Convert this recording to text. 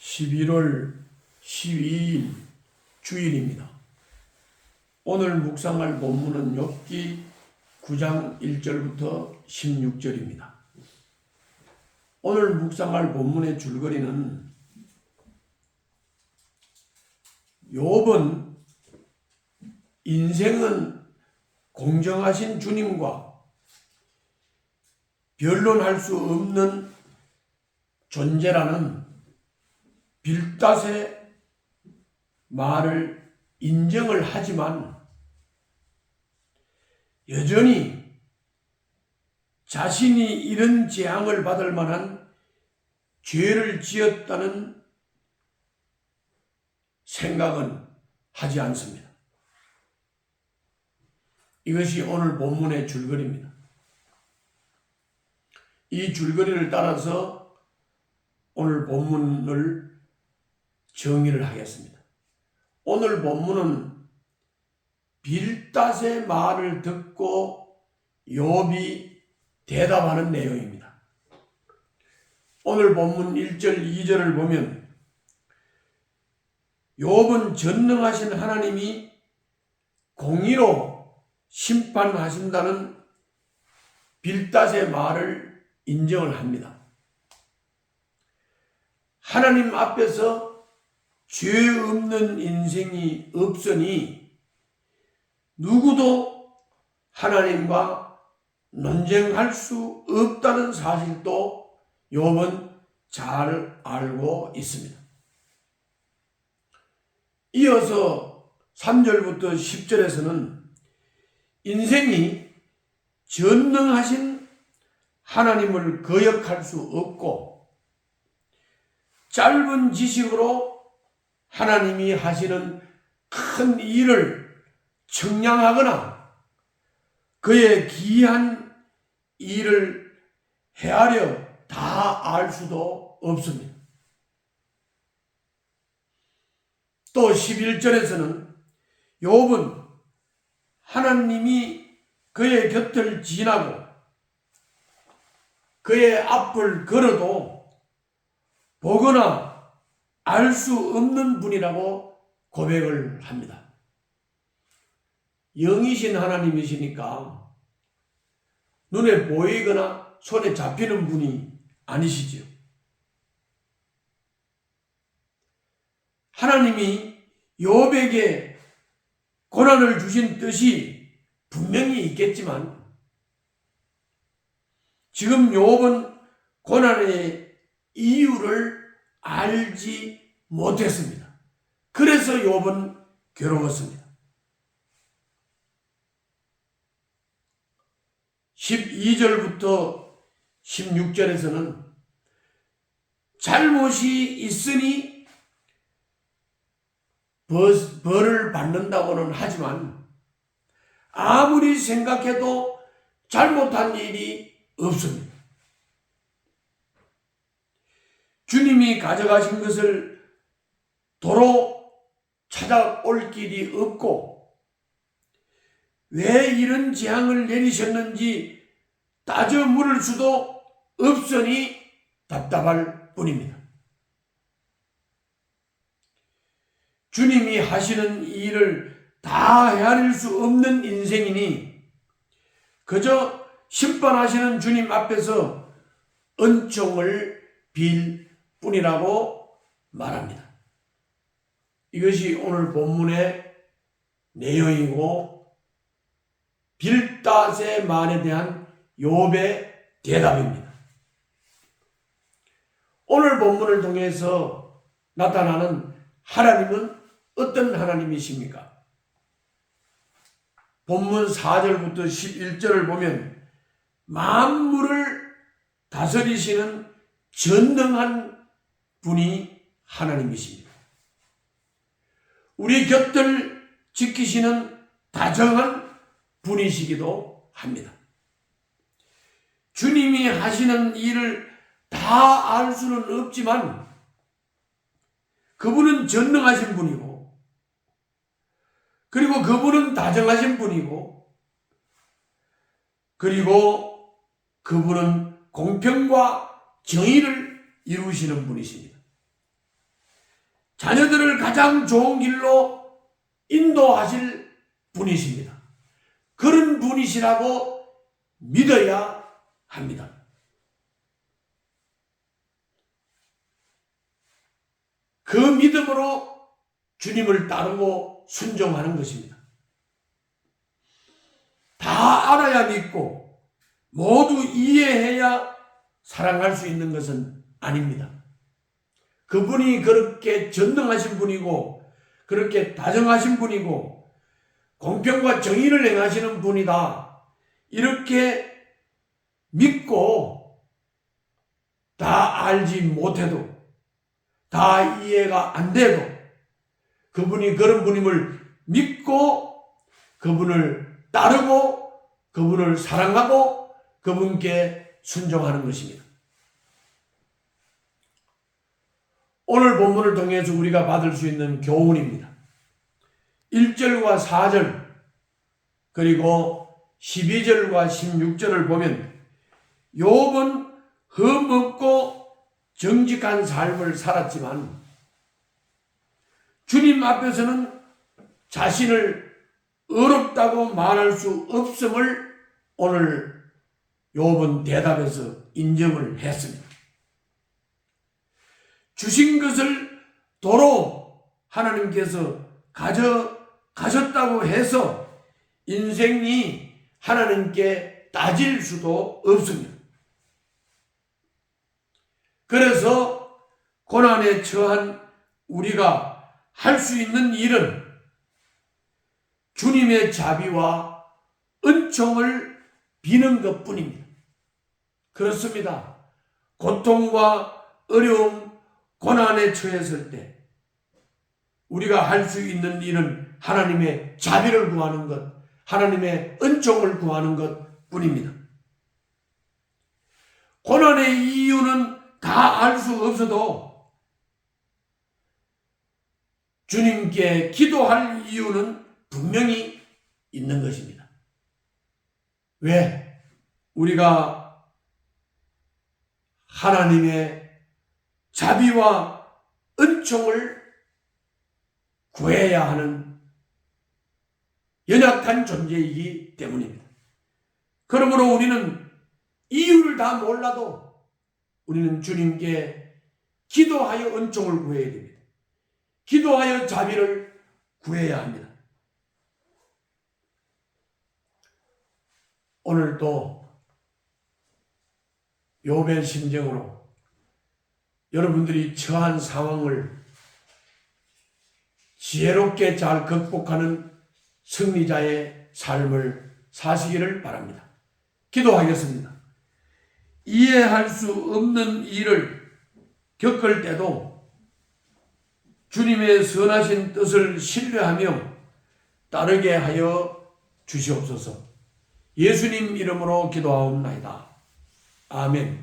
11월 12일 주일입니다. 오늘 묵상할 본문은 욥기 9장 1절부터 16절입니다. 오늘 묵상할 본문의 줄거리는 욥은 인생은 공정하신 주님과 변론할 수 없는 존재라는 빌닷의 말을 인정을 하지만 여전히 자신이 이런 재앙을 받을 만한 죄를 지었다는 생각은 하지 않습니다. 이것이 오늘 본문의 줄거리입니다. 이 줄거리를 따라서 오늘 본문을 정의를 하겠습니다. 오늘 본문은 빌닷의 말을 듣고 욥이 대답하는 내용입니다. 오늘 본문 1절, 2절을 보면 욥은 전능하신 하나님이 공의로 심판하신다는 빌닷의 말을 인정을 합니다. 하나님 앞에서 죄 없는 인생이 없으니 누구도 하나님과 논쟁할 수 없다는 사실도 욥은 잘 알고 있습니다. 이어서 3절부터 10절에서는 인생이 전능하신 하나님을 거역할 수 없고 짧은 지식으로 하나님이 하시는 큰 일을 청량하거나 그의 기이한 일을 헤아려 다 알 수도 없습니다. 또 11절에서는 욥은 하나님이 그의 곁을 지나고 그의 앞을 걸어도 보거나 알 수 없는 분이라고 고백을 합니다. 영이신 하나님이시니까 눈에 보이거나 손에 잡히는 분이 아니시지요. 하나님이 욥에게 고난을 주신 뜻이 분명히 있겠지만 지금 욥은 고난의 이유를 알지 못했습니다. 그래서 욥은 괴로웠습니다. 12절부터 16절에서는 잘못이 있으니 벌을 받는다고는 하지만 아무리 생각해도 잘못한 일이 없습니다. 주님이 가져가신 것을 도로 찾아올 길이 없고 왜 이런 재앙을 내리셨는지 따져 물을 수도 없으니 답답할 뿐입니다. 주님이 하시는 일을 다 헤아릴 수 없는 인생이니 그저 심판하시는 주님 앞에서 은총을 빌 뿐이라고 말합니다. 이것이 오늘 본문의 내용이고 빌닷의 말에 대한 욥의 대답입니다. 오늘 본문을 통해서 나타나는 하나님은 어떤 하나님이십니까? 본문 4절부터 11절을 보면 만물을 다스리시는 전능한 분이 하나님이십니다. 우리 곁을 지키시는 다정한 분이시기도 합니다. 주님이 하시는 일을 다 알 수는 없지만 그분은 전능하신 분이고 그리고 그분은 다정하신 분이고 그리고 그분은 공평과 정의를 이루시는 분이십니다. 자녀들을 가장 좋은 길로 인도하실 분이십니다. 그런 분이시라고 믿어야 합니다. 그 믿음으로 주님을 따르고 순종하는 것입니다. 다 알아야 믿고 모두 이해해야 사랑할 수 있는 것은 아닙니다. 그분이 그렇게 전능하신 분이고 그렇게 다정하신 분이고 공평과 정의를 행하시는 분이다. 이렇게 믿고 다 알지 못해도 다 이해가 안 돼도 그분이 그런 분임을 믿고 그분을 따르고 그분을 사랑하고 그분께 순종하는 것입니다. 오늘 본문을 통해서 우리가 받을 수 있는 교훈입니다. 1절과 4절 그리고 12절과 16절을 보면 욥은 흠없고 정직한 삶을 살았지만 주님 앞에서는 자신을 어렵다고 말할 수 없음을 오늘 욥은 대답에서 인정을 했습니다. 주신 것을 도로 하나님께서 가져가셨다고 해서 인생이 하나님께 따질 수도 없습니다. 그래서 고난에 처한 우리가 할 수 있는 일은 주님의 자비와 은총을 비는 것뿐입니다. 그렇습니다. 고통과 어려움, 고난에 처했을 때 우리가 할 수 있는 일은 하나님의 자비를 구하는 것, 하나님의 은총을 구하는 것 뿐입니다. 고난의 이유는 다 알 수 없어도 주님께 기도할 이유는 분명히 있는 것입니다. 왜? 우리가 하나님의 자비와 은총을 구해야 하는 연약한 존재이기 때문입니다. 그러므로 우리는 이유를 다 몰라도 우리는 주님께 기도하여 은총을 구해야 됩니다. 기도하여 자비를 구해야 합니다. 오늘도 욥의 심정으로 여러분들이 처한 상황을 지혜롭게 잘 극복하는 승리자의 삶을 사시기를 바랍니다. 기도하겠습니다. 이해할 수 없는 일을 겪을 때도 주님의 선하신 뜻을 신뢰하며 따르게 하여 주시옵소서. 예수님 이름으로 기도하옵나이다. 아멘.